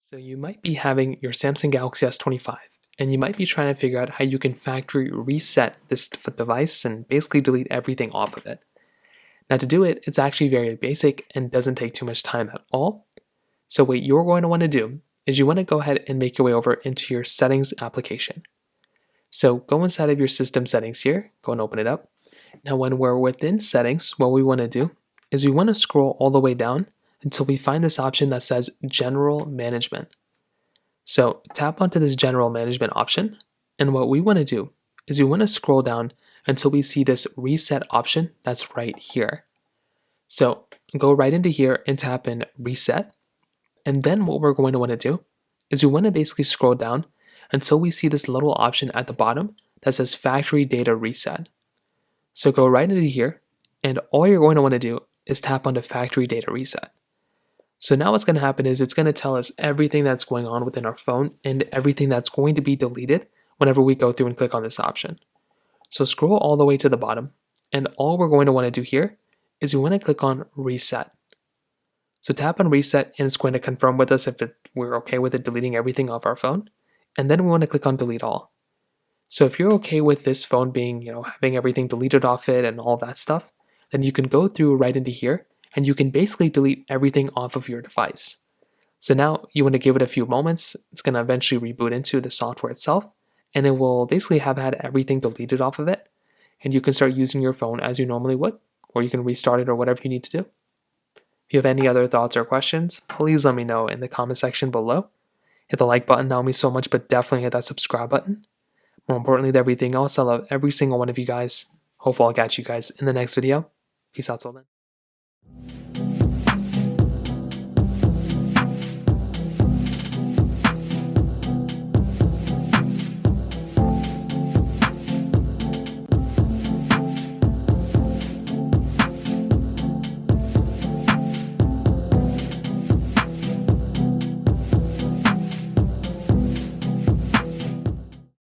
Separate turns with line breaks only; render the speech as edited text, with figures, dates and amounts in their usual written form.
So you might be having your Samsung Galaxy S25 and you might be trying to figure out how you can factory reset this device and basically delete everything off of it. Now to do it, it's actually very basic and doesn't take too much time at all. So what you're going to want to do is you want to go ahead and make your way over into your settings application. So go inside of your system settings here, go and open it up. Now when we're within settings, what we want to do is we want to scroll all the way down until we find this option that says General Management. So tap onto this General Management option, and what we want to do is we want to scroll down until we see this Reset option that's right here. So go right into here and tap in Reset, and then what we're going to want to do is we want to basically scroll down until we see this little option at the bottom that says Factory Data Reset. So go right into here, and all you're going to want to do is tap onto Factory Data Reset. So now what's going to happen is it's going to tell us everything that's going on within our phone and everything that's going to be deleted whenever we go through and click on this option. So scroll all the way to the bottom, and all we're going to want to do here is we want to click on Reset. So tap on Reset, and it's going to confirm with us if we're okay with it deleting everything off our phone, and then we want to click on Delete All. So if you're okay with this phone being, having everything deleted off it and all that stuff, then you can go through right into here and you can basically delete everything off of your device. So now you want to give it a few moments. It's going to eventually reboot into the software itself, and it will basically have had everything deleted off of it, and you can start using your phone as you normally would, or you can restart it or whatever you need to do. If you have any other thoughts or questions, please let me know in the comment section below. Hit the like button, that will mean so much, but definitely hit that subscribe button. More importantly than everything else, I love every single one of you guys. Hopefully I'll catch you guys in the next video. Peace out till then.